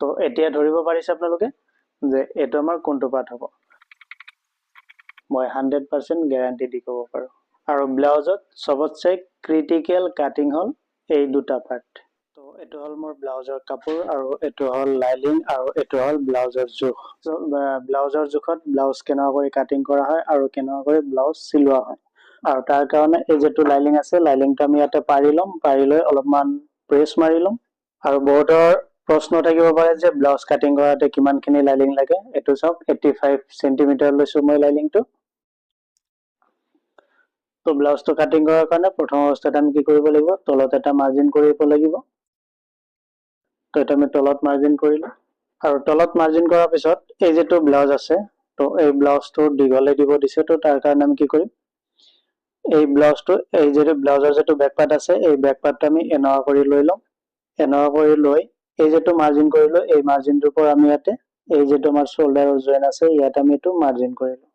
তো এতিয়া ধৰিব পাৰিছে আপোনালোকে যে এইটো আমাৰ কোনটো পাৰ্ট হ'ব মই 100% গ্যাৰান্টি দি ক'ব পাৰো আৰু ব্লাউজত সবতছে ক্ৰিটিকেল কাটিং হল এই দুটা পাৰ্ট তো এটো হল মোৰ ব্লাউজৰ কাপোৰ আৰু এটো হল লাইলিং আৰু এটো হল ব্লাউজৰ জোখ ব্লাউজৰ জোখত ব্লাউজ কেনেকুৱা কৰি কাটিং কৰা হয় আৰু কেনেকুৱা কৰি ব্লাউজ চিলোৱা হয় আৰু তাৰ কাৰণে এই যেটো লাইলিং আছে লাইলিংটো আমি ইয়াতে পাৰি লম পাৰি লৈ অলপমান প্ৰেছ মাৰি লম আৰু বহুতৰ প্ৰশ্ন থাকিব পাৰে যে ব্লাউজ কাটিং কৰাতে কিমানখিনি লাইলিং লাগে এটো সব 85 সেন্টিমিটাৰ লৈছো মই লাইলিংটো তো ব্লাউজটো কাটিং কৰাৰ কাৰণে প্ৰথম অৱস্থাত আমি কি কৰিব লাগিব তলত এটা মাৰ্জিন কৰিব লাগিব তো এটা আমি তলত মাৰ্জিন কৰিলো আৰু তলত মাৰ্জিন কৰাৰ পিছত এই যেটো ব্লাউজ আছে তো এই ব্লাউজটো দীঘলে দিব দিছে তো তাৰ কাৰণে আমি কি কৰিম এই ব্লাউজটো এই যেটো ব্লাউজৰ যেটো বেক পাৰ্ট আছে এই বেক পাৰ্টটো আমি এনেকুৱা কৰি লৈ লম এনেকুৱা কৰি লৈ এই যেটো মাৰ্জিন কৰিলো এই মাৰ্জিনটোৰ পৰা আমি ইয়াতে এই যেটো আমাৰ শোল্ডাৰৰ জয়েন আছে ইয়াত আমি এটো মাৰ্জিন কৰিলো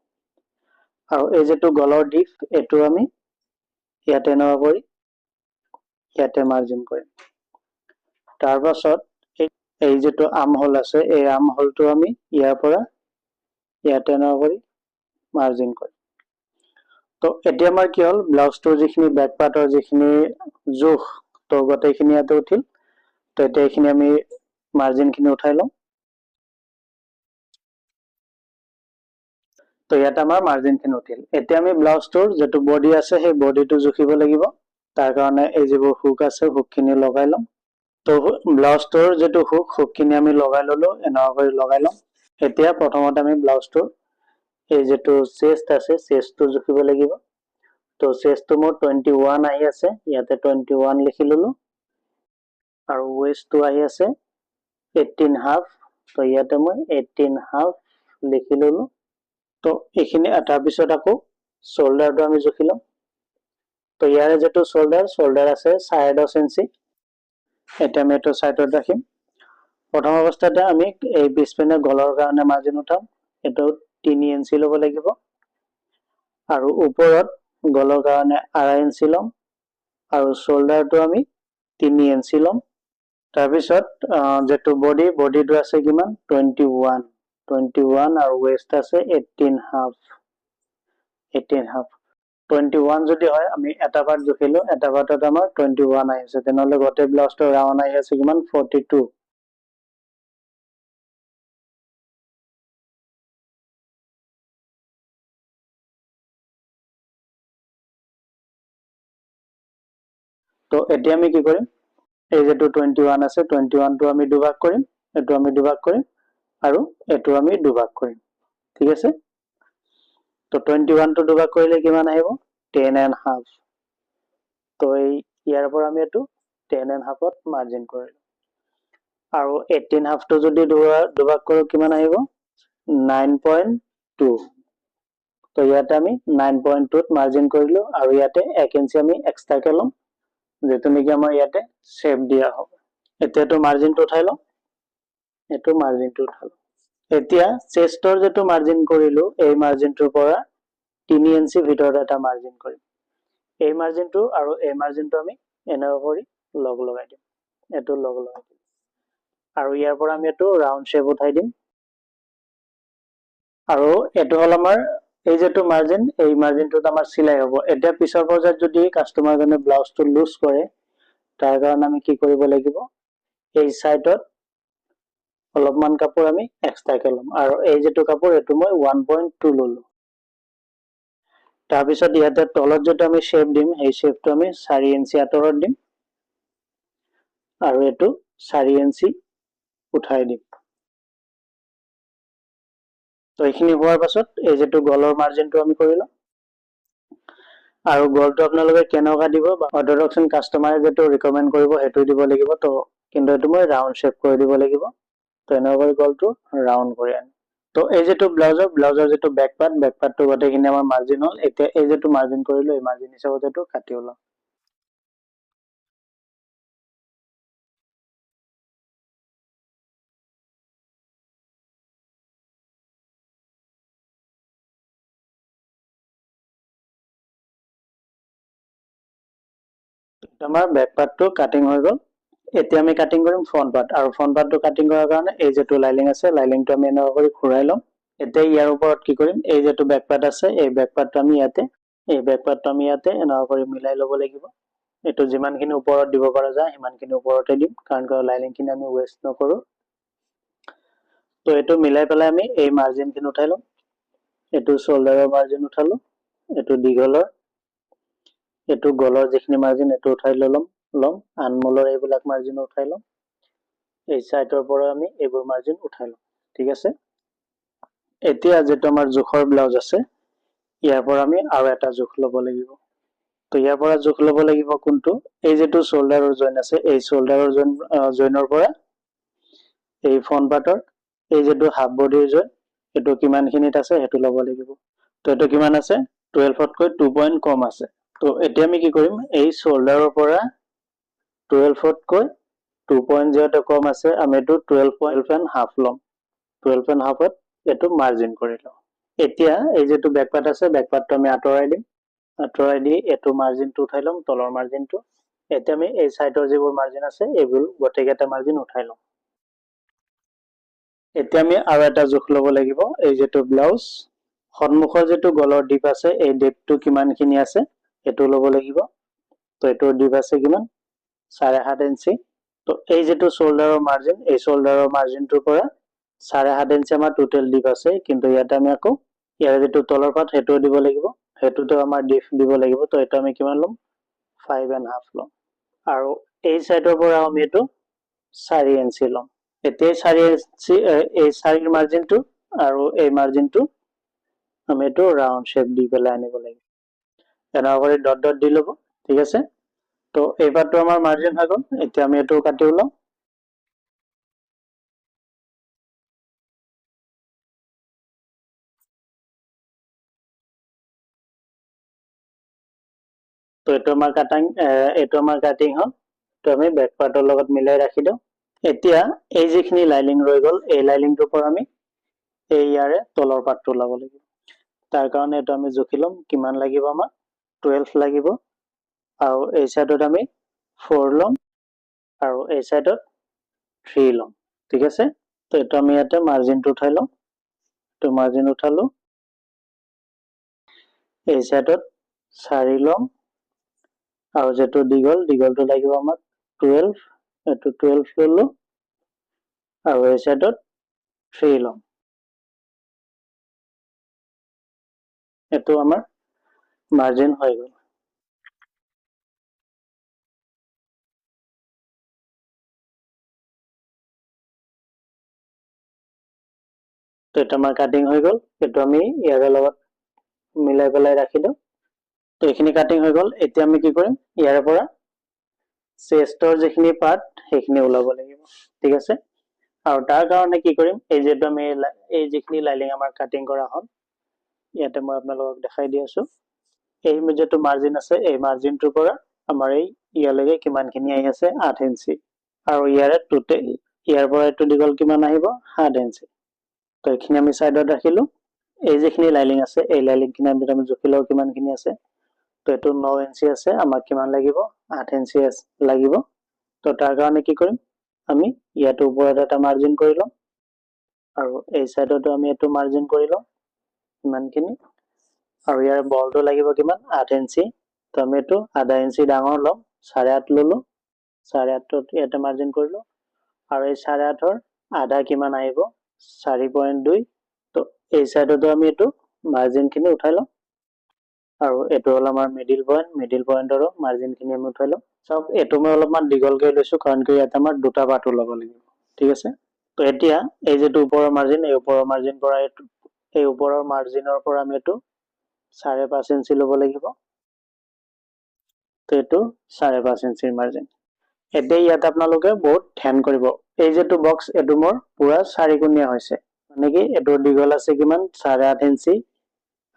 আৰু এই যেটো গলৰ ডিপ এটো আমি ইয়াতে এনেকুৱা কৰি ইয়াতে মাৰ্জিন কৰিম তাৰ পাছত এই যেটো আৰ্ম হোল আছে এই আৰ্ম হোলটো আমি ইয়াৰ পৰা ইয়াতে এনেকুৱা কৰি মাৰ্জিন কৰিম তো এতিয়া আমাৰ কি হল ব্লাউজটোৰ যিখিনি বেক পাৰ্টৰ যিখিনি জোখ তো গোটেইখিনি ইয়াতে উঠিল তো এতিয়া এইখিনি আমি মাৰ্জিনখিনি উঠাই লম তো ইয়াতে আমাৰ মাৰ্জিনখিনি উঠিল এতিয়া আমি ব্লাউজটোৰ যেটো বডি আছে সেই বডিটো জুখিব লাগিব তাৰ কাৰণে এই যিবোৰ হুক আছে হুকখিনি লগাই লম তো ব্লাউজটোৰ যেটো হুকখিনি আমি লগাই ললো এনেকুৱা কৰি লগাই লম এতিয়া প্ৰথমতে আমি ব্লাউজটোৰ এই যেটো চেষ্ট আছে চেষ্টটো জুখিব লাগিব তো চেষ্টটো মোৰ 21 আহি আছে ইয়াতে 21 লিখি ললো আৰু ওয়েষ্টটো আহি আছে 18 হাফ তো ইয়াতে মই 18 হাফ লিখি ললো তো এইখিনি তাৰ পিছত আকৌ শোল্ডাৰটো আমি জুখি লম তো ইয়াৰে যেটো শোল্ডাৰ আছে 10.5 ইঞ্চি এটা আমি এটো সাইডত ৰাখিম প্ৰথম অৱস্থাতে আমি এই পিছপিনে গলৰ কাৰণে মাৰ্জিন উঠাম এটো 3 ইঞ্চি ল'ব লাগিব আৰু ওপৰত গলৰ কাৰণে 2.5 ইঞ্চি লম আৰু শোল্ডাৰটো আমি 3 ইঞ্চি লম তাৰ পিছত যেটো বডিটো আছে কিমান 21 আৰু ওয়েষ্ট আছে 18 হাফ 21 যদি হয় আমি এটা পাৰ্ট জুখিলো এটা পাৰ্টত আমাৰ 21 আহিছে তেনেহলে গোটেই ব্লাউজটো ৰাউন্ড আহি আছে কিমান 42 তো এতিয়া আমি কি কৰিম এই যেটো 21 আছে 21 টো আমি দুভাগ কৰিম এটো আমি দুভাগ কৰিম আৰু এটো আমি দুভাগ কৰিম ঠিক আছে তো 21 টো দুভাগ কৰিলে কিমান আহিব 10 and half তো এই ইয়াৰ পৰা আমি এটো 10 and half ত মাৰ্জিন কৰিলো আৰু 18 হাফ টো যদি দুভাগ কৰো কিমান আহিব 9.2 তো ইয়াতে আমি 9.2 ত মাৰ্জিন কৰিলো আৰু ইয়াতে 1 ইঞ্চি আমি এক্সট্ৰাকে লম যেটো নেকি আমাৰ ইয়াতে শেপ দিয়া হ'ব এতিয়াটো মাৰ্জিনটো উঠাই লম এটো মাৰ্জিনটো উঠালো এতিয়া চেষ্টৰ যেটো মাৰ্জিন কৰিলো এই মাৰ্জিনটোৰ পৰা 3 ইঞ্চি ভিতৰত এটা মাৰ্জিন কৰিম এই মাৰ্জিনটো আৰু এই মাৰ্জিনটো আমি এনেকুৱা কৰি লগ লগাই দিম এটো লগ লগাই দিম আৰু ইয়াৰ পৰা আমি এটো ৰাউন্ড শেপ উঠাই দিম আৰু এটো হল আমাৰ এই যেটো মাৰ্জিন এই মাৰ্জিনটোত আমাৰ সিলাই হ'ব এতিয়া পিছৰ পৰ্যায়ত যদি কাস্টমাৰ জনে ব্লাউজটো লুজ কৰে তাৰ কাৰণে আমি কি কৰিব লাগিব এই সাইডত অলপমান কাপোৰ আমি এক্সট্ৰাকে লম আৰু এই যেটো কাপোৰ এটো মই 1.2 ললো তাৰ পিছত ইয়াতে তলত যেটো আমি শেপ দিম এই শেপটো আমি 4 ইঞ্চি আঁতৰত দিম আৰু এটো 4 ইঞ্চি উঠাই দিম তো এইখিনি হোৱাৰ পাছত এই যেটো গলৰ মাৰ্জিনটো আমি কৰিলো আৰু গলটো আপোনালোকে কেনেকুৱা দিব বা অৰ্ডাৰকচন কাস্টমাৰে যেটো ৰিকমেন্ড কৰিব হেতু দিব লাগিব তো কিন্তু এটো মই ৰাউন্ড শেপ কৰি দিব লাগিব তো এনেকুৱা কৰি গলটো ৰাউন্ড কৰি আনি তো এই যেটো ব্লাউজৰ যেটো বেক পাৰ্টটো গোটেইখিনি আমাৰ মাৰ্জিন হল এতিয়া এই যেটো মাৰ্জিন কৰিলো এই মাৰ্জিন হিচাপত এটো কাটি ওলাম আমাৰ বেক পাৰ্টটো কাটিং হৈ গল এতিয়া আমি কাটিং কৰিম ফ্ৰণ্ট পাৰ্ট, আৰু ফ্ৰণ্ট পাৰ্টটো কাটিং কৰাৰ কাৰণে এই যেটো লাইলিং আছে লাইলিংটো আমি এনেকুৱা কৰি ঘূৰাই লম। এতিয়া ইয়াৰ ওপৰত কি কৰিম, এই যেটো বেক পাৰ্ট আছে এই বেক পাৰ্টটো আমি ইয়াতে এনেকুৱা কৰি মিলাই ল'ব লাগিব। এইটো যিমানখিনি ওপৰত দিব পৰা যায় সিমানখিনি ওপৰতে দিম, কাৰণ লাইলিংখিনি আমি ৱেষ্ট নকৰো। তো এইটো মিলাই পেলাই আমি এই মাৰ্জিনখিনি উঠাই লম। এইটো শোল্ডাৰৰ মাৰ্জিন উঠালো, এইটো দীঘলৰ, এইটো গলৰ যিখিনি মাৰ্জিন এইটো উঠাই ল'ম, আনমোলৰ এইবিলাক মাৰ্জিন উঠাই ল'ম। এই সাইডৰ পৰা আমি এইবোৰ মাৰ্জিন উঠাই ল'ম, ঠিক আছে। এতিয়া যেটো আমাৰ জোখৰ ব্লাউজ আছে ইয়াৰ পৰা আমি আৰু এটা জোখ ল'ব লাগিব। তো ইয়াৰ পৰা জোখ ল'ব লাগিব কোনটো, এই যেটো শোল্ডাৰৰ জইন আছে এই শোল্ডাৰৰ জইনৰ পৰা এই ফ্ৰণ্ট পাৰ্টৰ এই যেটো হাফ বডিৰ জইন এইটো কিমানখিনিত আছে সেইটো ল'ব লাগিব। তো এইটো কিমান আছে 12তকৈ 2 পইণ্ট কম আছে। তো এতিয়া আমি কি কৰিম, এই শোল্ডাৰৰ পৰা 12তকৈ 2.0 কম আছে, আমি এইটো 12.5 ল'ম। 12.5ত এইটো মাৰ্জিন কৰি লওঁ। এতিয়া এই যেটো বেক পাৰ্ট আছে বেক পাৰ্টটো আমি আঁতৰাই দিম, আঁতৰাই দি এইটো মাৰ্জিনটো উঠাই ল'ম, তলৰ মাৰ্জিনটো। এতিয়া আমি এই সাইডৰ যিবোৰ মাৰ্জিন আছে এইবোৰ গোটেইকেইটা মাৰ্জিন উঠাই ল'ম। এতিয়া আমি আৰু এটা জোখ ল'ব লাগিব, এই যেটো ব্লাউজ সন্মুখৰ যেটো গলৰ ডিপ আছে এই ডিপটো কিমানখিনি আছে এইটো ল'ব লাগিব। তো এইটোৰ ডিপ আছে কিমান 7.5 ইঞ্চি। তো এই যেটো শোল্ডাৰৰ মাৰ্জিন এই শোল্ডাৰৰ মাৰ্জিনটোৰ পৰা 7.5 ইঞ্চি আমাৰ টোটেল ডিপ আছে, কিন্তু ইয়াতে আমি আকৌ ইয়াৰ যেটো তলৰ পাৰ্ট সেইটো দিব লাগিব, সেইটোতো আমাৰ ডিপ দিব লাগিব। তো এটা আমি কিমান ল'ম 5.5 ল'ম, আৰু এই সাইডৰ পৰা আমি এইটো 4 ইঞ্চি ল'ম। এতিয়া 4 ইঞ্চি এই 4ৰ মাৰ্জিনটো আৰু এই মাৰ্জিনটো আমি এইটো ৰাউন্ড শেপ দি পেলাই আনিব লাগিব। এনেকুৱা কৰি ডট ডট দি ল'ব, ঠিক আছে। তো এই পাৰ্টটো আমাৰ মাৰ্জিন হৈ গ'ল। এতিয়া আমি এইটো কাটি ওলাম। তো এইটো আমাৰ কাটিং হ'ল। তো আমি বেক পাৰ্টৰ লগত মিলাই ৰাখি দিওঁ। এতিয়া এই যিখিনি লাইলিং ৰৈ গ'ল এই লাইলিংটোৰ পৰা আমি এই ইয়াৰে তলৰ পাৰ্টটো ওলাব লাগিব। তাৰ কাৰণে এইটো আমি জুখি ল'ম কিমান লাগিব, আমাক 12 লাগিব, আৰু এই সাইডত আমি 4 ল'ম, আৰু এই সাইডত 3 ল'ম, ঠিক আছে। তো এইটো আমি ইয়াতে মাৰ্জিনটো উঠাই ল'ম, তো মাৰ্জিন উঠালো। এই সাইডত 4 ল'ম, আৰু যেটো দীঘলটো লাগিব আমাক 12, এইটো 12 ল'লো, আৰু এই সাইডত 3 ল'ম। এইটো আমাৰ মাৰ্জিন হৈ গ'ল। তো এটা আমাৰ কাটিং হৈ গ'ল, এইটো আমি ইয়াৰে লগত মিলাই পেলাই ৰাখি দিওঁ। তো এইখিনি কাটিং হৈ গ'ল। এতিয়া আমি কি কৰিম, ইয়াৰে পৰা চেষ্টৰ যিখিনি পাৰ্ট সেইখিনি ওলাব লাগিব, ঠিক আছে। আৰু তাৰ কাৰণে কি কৰিম, এই যেটো আমি এই যিখিনি লাইলিং আমাৰ কাটিং কৰা হ'ল ইয়াতে মই আপোনালোকক দেখাই দি আছো। এই যেটো মাৰ্জিন আছে এই মাৰ্জিনটোৰ পৰা আমাৰ এই ইয়ালৈকে কিমানখিনি আহি আছে 8 ইঞ্চি, আৰু ইয়াৰে টোটেল ইয়াৰ পৰা এইটো দীঘল কিমান আহিব 7 ইঞ্চি। তো এইখিনি আমি সাইডত ৰাখিলো। এই যিখিনি লাইলিং আছে এই লাইলিংখিনি আমি জুখি লওঁ কিমানখিনি আছে। তো এইটো 9 ইঞ্চি আছে, আমাক কিমান লাগিব 8 ইঞ্চি লাগিব। তো তাৰ কাৰণে কি কৰিম, আমি ইয়াতে ওপৰত এটা মাৰ্জিন কৰি লম, আৰু এই সাইডতো আমি এইটো মাৰ্জিন কৰি লম ইমানখিনি, আৰু ইয়াৰ বলটো লাগিব কিমান 8 ইঞ্চি। তো আমি এইটো আধা ইঞ্চি ডাঙৰ ল'ম, 8.5 ল'লো, 8.5ত ইয়াতে মাৰ্জিন কৰিলো, আৰু এই 8.5ৰ আধা কিমান আহিব 4.2। তো এই সাইডতো আমি এইটো মাৰ্জিনখিনি উঠাই লম, আৰু এইটো হ'ল আমাৰ মিডিল পইণ্টৰো মাৰ্জিনখিনি আমি উঠাই লম। চাওক এইটো মই অলপমান দীঘলকে লৈছো, কাৰণ কি ইয়াত আমাৰ দুটা পাৰ্ট ওলাব লাগিব, ঠিক আছে। তো এতিয়া এই যেটো ওপৰৰ মাৰ্জিন এই ওপৰৰ মাৰ্জিন পৰা এই ওপৰৰ মাৰ্জিনৰ পৰা আমি এইটো 5.5 ইঞ্চি ল'ব লাগিব। তো এইটো 5.5 ইঞ্চিৰ মাৰ্জিন। এতিয়া ইয়াত আপোনালোকে বহুত ধ্যান কৰিব, এই যেটো বক্স এইটো মোৰ পুৰা 4 হৈছে, মানে কি এইটো দীঘল আছে কিমান 8.5 ইঞ্চি,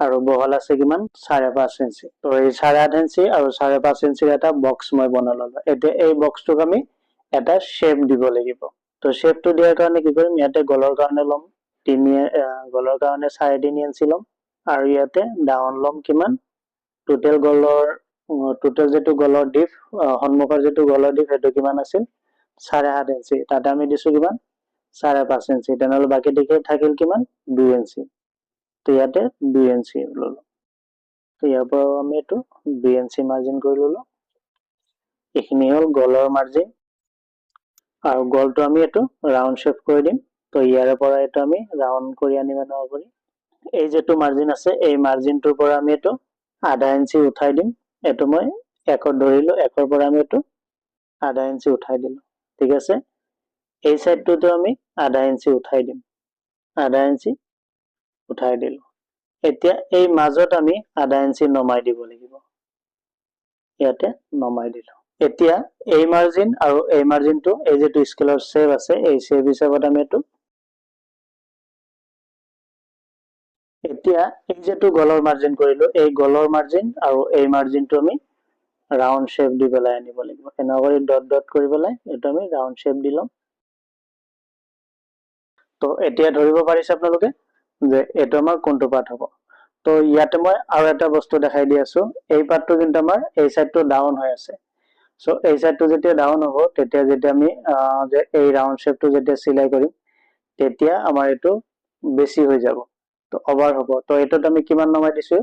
আৰু বহল আছে কিমান 5.5 ইঞ্চি। তো এই 8.5 ইঞ্চি আৰু 5.5 ইঞ্চিৰ এটা বক্স মই বনাই ললো। এতিয়া এই বক্সটোক আমি এটা শেপ দিব লাগিব। তো শেপটো দিয়াৰ কাৰণে কি কৰিম, ইয়াতে গলৰ কাৰণে ল'ম গলৰ কাৰণে 3.5 ইঞ্চি ল'ম, আৰু ইয়াতে ডাউন ল'ম কিমান টোটেল যেটো গলৰ ডিপ সন্মুখৰ যেটো গলৰ ডিপ সেইটো কিমান আছিল 7.5 ইঞ্চি, তাতে আমি দিছো কিমান 5.5 ইঞ্চি, তেনেহ'লে বাকী থাকিল কিমান 2 ইঞ্চি। তো ইয়াতে 2 ইঞ্চি ললো। তো ইয়াৰ পৰা আমি এইটো 2 ইঞ্চি মাৰ্জিন কৰি ললো। এইখিনি হ'ল গলৰ মাৰ্জিন, আৰু গলটো আমি এইটো ৰাউণ্ড শেপ কৰি দিম। তো ইয়াৰে পৰা এইটো আমি ৰাউণ্ড কৰি আনিব পাৰি। এই যেটো মাৰ্জিন আছে এই মাৰ্জিনটোৰ পৰা আমি এইটো 0.5 ইঞ্চি উঠাই দিম। এইটো মই 1 ধৰিলো, 1 পৰা আমি এইটো 0.5 ইঞ্চি উঠাই দিলো। ঠিক আছে, এই সাইডটোতো আমি 0.5 ইঞ্চি উঠাই দিম, 0.5 ইঞ্চি উঠাই দিলো। এতিয়া এই মাজত আমি 0.5 ইঞ্চি নমাই দিব লাগিব, ইয়াতে নমাই দিলো। এতিয়া এই মাৰ্জিন আৰু এই মাৰ্জিনটো এই যেটো স্কেলৰ শেপ আছে এই শেপ হিচাপত আমি এইটো এতিয়া এই যেটো গলৰ মাৰ্জিন কৰিলো এই গলৰ মাৰ্জিন আৰু এই মাৰ্জিনটো আমি ৰাউণ্ড শেপ দি পেলাই আনিব লাগিব। এনেকৈ কৰি ডট ডট কৰি পেলাই এইটো আমি ৰাউণ্ড শেপ দি লম। তো এতিয়া ধৰিব পাৰিছে আপোনালোকে যে এইটো আমাৰ কোনটো পাৰ্ট হ'ব। তো ইয়াতে মই আৰু এটা বস্তু দেখাই দি আছো, এই পাৰ্টটো কিন্তু আমাৰ এই সাইডটো ডাউন হৈ আছে। সো এই সাইডটো যেতিয়া ডাউন হ'ব তেতিয়া যেতিয়া আমি যে এই ৰাউণ্ড শেপটো যেতিয়া সিলাই কৰিম তেতিয়া আমাৰ এইটো বেছি হৈ যাব, তো ওভাৰ হ'ব। তো এটোত আমি কিমান নমাই দিছো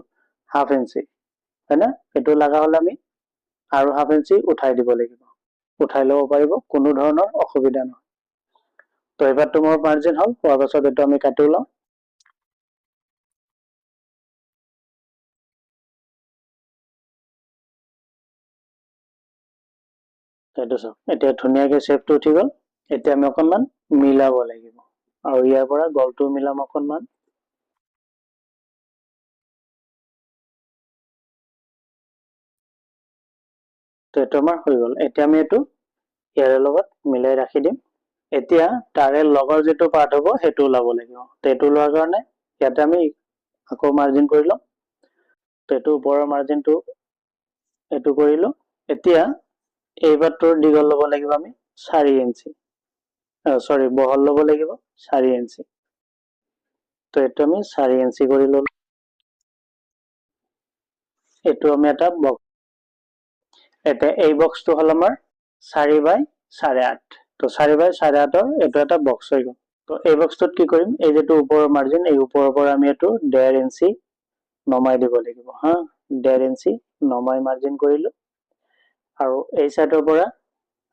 0.5 ইঞ্চি, হয় না? এটো লাগা হলে আমি আৰু 0.5 ইঞ্চি উঠাই দিব লাগিব, উঠাই ল'ব পাৰিব, কোনো ধৰণৰ অসুবিধা নহয়। তো এবাৰটো মোৰ মাৰ্জিন হ'ল, হোৱাৰ পাছত এইটো আমি কাটি লওঁ। এইটো চাওক এতিয়া ধুনীয়াকে শেপটো উঠি গ'ল। এতিয়া আমি অকণমান মিলাব লাগিব, আৰু ইয়াৰ পৰা গলটো মিলাম অকণমান। তো এইটো আমাৰ হৈ গ'ল। এতিয়া আমি এইটো ইয়াৰ লগত মিলাই ৰাখি দিম। এতিয়া তাৰে লগৰ যেটো পাৰ্ট হ'ব সেইটো ওলাব লাগিব। তো এইটো লোৱাৰ কাৰণে ইয়াতে আমি আকৌ মাৰ্জিন কৰি লম। তো এইটো ওপৰৰ মাৰ্জিনটো এইটো কৰিলো। এতিয়া এই পাৰ্টটোৰ দীঘল ল'ব লাগিব আমি 4 ইঞ্চি, সৰি বহল ল'ব লাগিব 4 ইঞ্চি। তো এইটো আমি 4 ইঞ্চি কৰি ললো। এইটো আমি এটা বক্স, এতিয়া এই বক্সটো হ'ল আমাৰ 4 বাই 8.5। তো 4 বাই 8.5ৰ এইটো এটা বক্স হৈ গ'ল। তো এই বক্সটোত কি কৰিম, এই যেটো ওপৰৰ মাৰ্জিন এই ওপৰৰ পৰা আমি এইটো 1.5 ইঞ্চি নমাই দিব লাগিব। হা, 1.5 ইঞ্চি নমাই মাৰ্জিন কৰিলো, আৰু এই সাইডৰ পৰা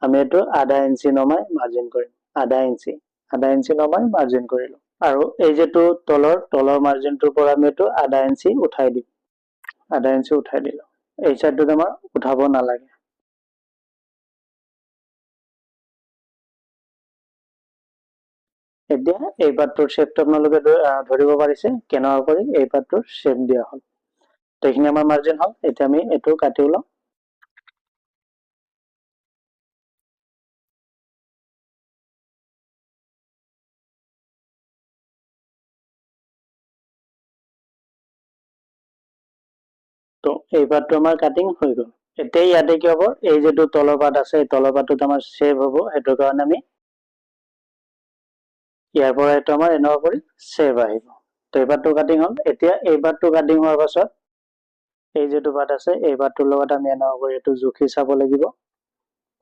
আমি এইটো 0.5 ইঞ্চি নমাই মাৰ্জিন কৰিম। 0.5 ইঞ্চি নমাই মাৰ্জিন কৰিলো, আৰু এই যেটো তলৰ মাৰ্জিনটোৰ পৰা আমি এইটো 0.5 ইঞ্চি উঠাই দিম। 0.5 ইঞ্চি উঠাই দিলো। এই সাইডটোত আমাৰ উঠাব নালাগে। এতিয়া এই পাৰ্টটোৰ শেপটো আপোনালোকে ধৰিব পাৰিছে কেনেকুৱা কৰি এই পাৰ্টটোৰ শেপ দিয়া হ'ল। তো এইখিনি আমাৰ মাৰ্জিন হ'ল। এতিয়া আমি এইটো কাটি ওলাম। তো এই পাৰ্টটো আমাৰ কাটিং হৈ গ'ল। এতিয়া ইয়াতে কি হ'ব, এই যেটো তলৰ পাৰ্ট আছে এই তলৰ পাৰ্টটোত আমাৰ শেপ হ'ব, সেইটো কাৰণে আমি ইয়াৰ পৰা এইটো আমাৰ এনেকুৱা কৰি শেপ আহিব। তো এই পাৰ্টটো কাটিং হ'ল। এতিয়া এই পাৰ্টটো কাটিং হোৱাৰ পাছত এই যেটো পাৰ্ট আছে এই পাৰ্টটোৰ লগত আমি এনেকুৱা কৰি এইটো জুখি চাব লাগিব।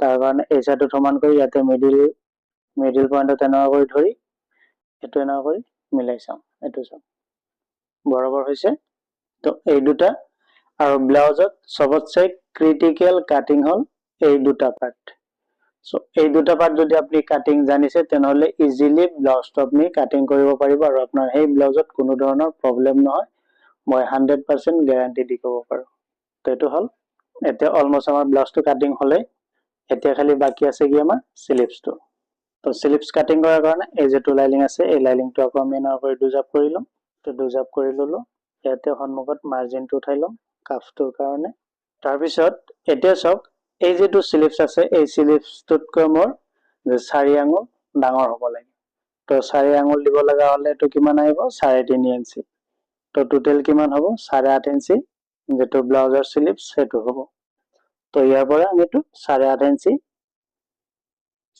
তাৰ কাৰণে এই সাইডত সমান কৰি ইয়াতে মিডিল পইণ্টত এনেকুৱা কৰি ধৰি এইটো এনেকুৱা কৰি মিলাই চাম। এইটো চাম বৰাবৰ হৈছে। তো এই দুটা, আৰু ব্লাউজত সবতছে ক্ৰিটিকেল কাটিং হ'ল এই দুটা পাৰ্ট। সো এই দুটা পাৰ্ট যদি আপনি কাটিং জানিছে তেনেহলে ইজিলি ব্লাউজটো আপনি কাটিং কৰিব পাৰিব, আৰু আপোনাৰ সেই ব্লাউজত কোনো ধৰণৰ প্ৰব্লেম নহয়, মই 100% গ্যাৰান্টি দি ক'ব পাৰো। তো এইটো হ'ল। এতিয়া অলমোষ্ট আমাৰ ব্লাউজটো কাটিং হ'লে, এতিয়া খালি বাকি আছে কি আমাৰ স্লিভছটো। তো স্লিভছ কাটিং কৰাৰ কাৰণে এই যেটো লাইনিং আছে এই লাইনিংটো আকৌ আমি এনেকুৱা কৰি দুজাপ কৰি লম। তো দুজাপ কৰি ললো। ইয়াতে সন্মুখত মাৰ্জিনটো উঠাই লম কাফটোৰ কাৰণে। তাৰপিছত এতিয়া চাওক, এই যেটো স্লিভছ আছে এই স্লিভছটোতকৈ মোৰ 4 আঙুল ডাঙৰ হ'ব লাগে। তো 4 আঙুল দিব লগা হলে এইটো কিমান আহিব 3.5 ইঞ্চি। তো টোটেল কিমান হ'ব 8.5 ইঞ্চি যেটো ব্লাউজৰ স্লিভছ সেইটো হ'ব। তো ইয়াৰ পৰা আমি এইটো 8.5 ইঞ্চি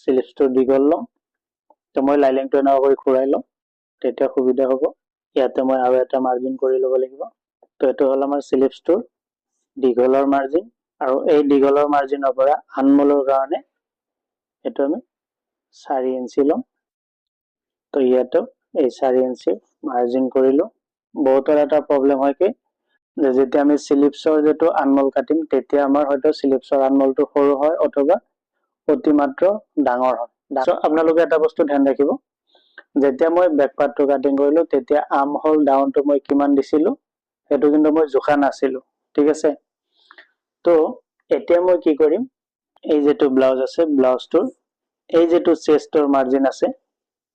স্লিভছটো দীঘল লম। তো মই লাইনিংটো এনেকুৱা কৰি ঘূৰাই লম, তেতিয়া সুবিধা হ'ব। ইয়াতে মই আৰু এটা মাৰ্জিন কৰি ল'ব লাগিব। তো এইটো হ'ল আমাৰ স্লিভছটোৰ দীঘলৰ মাৰ্জিন, আৰু এই দীঘলৰ মাৰ্জিনৰ পৰা আনমোলৰ কাৰণে এইটো আমি 4 ইঞ্চি লম। তো ইয়াতো এই 4 ইঞ্চি মাৰ্জিন কৰিলো। বহুতৰ এটা প্ৰব্লেম হয় কি যে যেতিয়া আমি স্লিপছৰ যেটো আনমল কাটিম তেতিয়া আমাৰ হয়তো স্লিপছৰ আনমলটো সৰু হয় অথবা অতিমাত্ৰ ডাঙৰ হয়। আপোনালোকে এটা বস্তু ধ্যান ৰাখিব, যেতিয়া মই বেক পাৰ্টটো কাটিং কৰিলো তেতিয়া আৰ্ম হোল ডাউনটো মই কিমান দিছিলো সেইটো কিন্তু মই জোখা নাছিলো, ঠিক আছে। তো এতিয়া মই কি কৰিম, এই যেটো ব্লাউজ আছে ব্লাউজটোৰ এই যেটো চেষ্টৰ মাৰ্জিন আছে,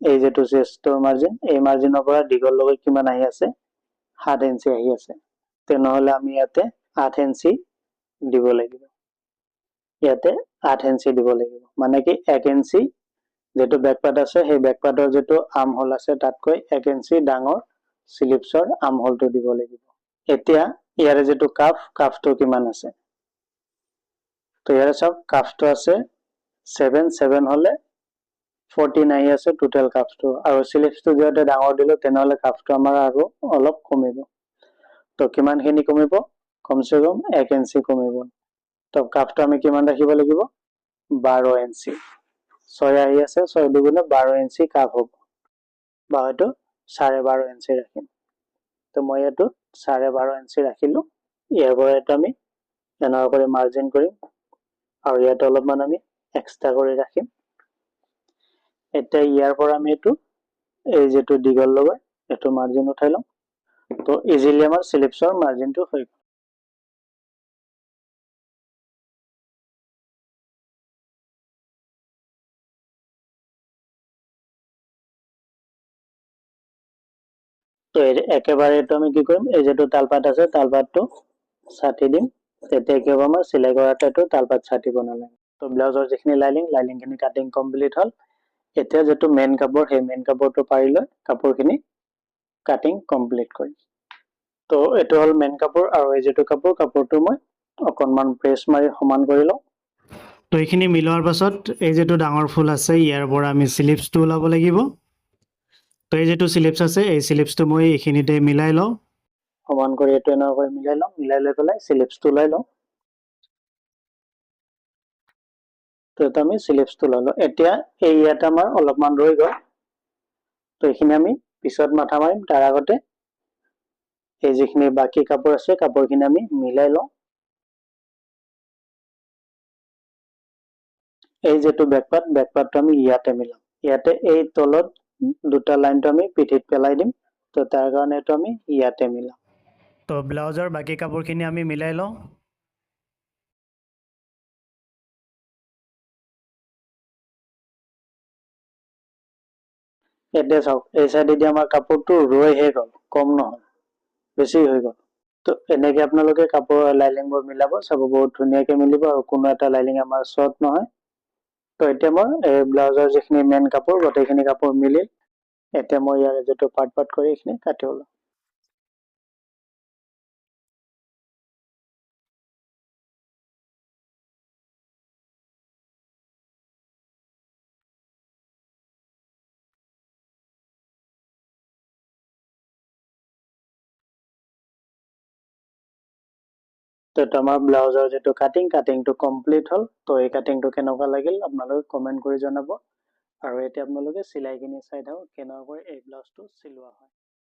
এই যেটো চেষ্টৰ মাৰ্জিন, এই মাৰ্জিনৰ পৰা দীঘললৈ কিমান আহি আছে 7 ইঞ্চি আহি আছে। তেনেহলে আমি ইয়াতে 8 ইঞ্চি দিব লাগিব। ইয়াতে 8 ইঞ্চি দিব লাগিব, মানে কি 1 ইঞ্চি যেটো বেক পাৰ্ট আছে সেই বেক পাৰ্টৰ যেটো আৰ্ম হোল আছে তাতকৈ 1 ইঞ্চি ডাঙৰ স্লিপছৰ আৰ্ম হোলটো দিব লাগিব। এতিয়া ইয়াৰে যেটো কাফটো কিমান আছে, তো ইয়াৰে সব কাফটো আছে 7 হলে 14 আহি আছে টোটাল কাফটো, আৰু স্লিপছটো যেতে ডাঙৰ দিলো তেনেহলে কাফটো আমাৰ আৰু অলপ কমিব। তো কিমানখিনি কমিব, কমসে কম 1 ইঞ্চি কমিব। তো কাফটো আমি কিমান ৰাখিব লাগিব 12 ইঞ্চি। 6 আহি আছে, 6 দুগুণে 12 ইঞ্চি কাফ হ'ব, বা হয়তো 12.5 ইঞ্চি ৰাখিম। তো মই এইটো 12.5 ইঞ্চি ৰাখিলো। ইয়াৰ পৰা এটা আমি এনেকুৱা কৰি মাৰ্জিন কৰিম আৰু ইয়াত অলপমান আমি এক্সট্ৰা কৰি ৰাখিম। এতিয়া ইয়াৰ পৰা আমি এইটো এই যেটো দীঘল লগাই এইটো মাৰ্জিন উঠাই লম। তো ইজিলি আমাৰ স্লিপছৰ মাৰ্জিনটো হৈ গ'ল। তো একেবাৰে এইটো আমি কি কৰিম, এই যেটো তালপাত আছে তালপাতটো ছাটি দিম, তেতিয়া কি হ'ব আমাৰ চিলাই কৰাতে এইটো তালপাত ছাটিব নালাগে। তো ব্লাউজৰ যিখিনি লাইনিংখিনি কাটিং কমপ্লিট হ'ল। এতিয়া যেটো মেইন কাপোৰ সেই মেইন কাপোৰটো পাৰি লৈ কাপোৰখিনি কাটিং কমপ্লিট কৰিম। তো এইটো হ'ল মেইন কাপোৰ, আৰু এই যেটো কাপোৰটো মই অকণমান প্ৰেছ মাৰি সমান কৰি লওঁ। তো এইখিনি মিলোৱাৰ পাছত এই যেটো ডাঙৰ ফুল আছে ইয়াৰ পৰা আমি স্লিপছটো ওলাব লাগিব। তো এই যেটো স্লিপছ আছে এই স্লিপছটো মই এইখিনিতে মিলাই লওঁ, সমান কৰি এইটো এনেকুৱা কৰি মিলাই লওঁ, মিলাই লৈ পেলাই স্লিপছটো ওলাই লওঁ। তো এটা আমি স্লিপছটো ললো। এতিয়া এই ইয়াত আমাৰ অলপমান ৰৈ গ'ল, তো এইখিনি আমি পিছত মাথা মাৰিম। তাৰ আগতে এই যিখিনি বাকি কাপোৰ আছে কাপোৰখিনি আমি মিলাই লওঁ। এই যেটো বেকপাৰ্টটো আমি ইয়াতে মিলাম। ইয়াতে এই তলত দুটা লাইনটো আমি পিঠিত পেলাই দিম, তো তাৰ কাৰণে এইটো আমি ইয়াতে মিলাম। তো ব্লাউজৰ বাকি কাপোৰখিনি আমি মিলাই লওঁ। এতিয়া চাওক এই সাইডেদি আমাৰ কাপোৰটো ৰৈহে গ'ল, কম নহয়, বেছি হৈ গ'ল। তো এনেকে আপোনালোকে কাপোৰৰ লাইনিংবোৰ মিলাব, চাব বহুত ধুনীয়াকে মিলিব আৰু কোনো এটা লাইনিং আমাৰ শৰ্ট নহয়। তো এতিয়া মই এই ব্লাউজৰ যিখিনি মেইন কাপোৰ গোটেইখিনি কাপোৰ মিলিল। এতিয়া মই ইয়াৰে যেটো পাৰ্ট কৰি এইখিনি কাটি ওলাম। তো এটা আমাৰ ব্লাউজৰ যেটো কাটিংটো কমপ্লিট হ'ল। তো এই কাটিংটো কেনেকুৱা লাগিল আপোনালোকে কমেন্ট কৰি জনাব, আৰু এতিয়া আপোনালোকে চিলাইখিনি চাই থাকক কেনেকুৱা কৰি এই ব্লাউজটো চিলোৱা হয়।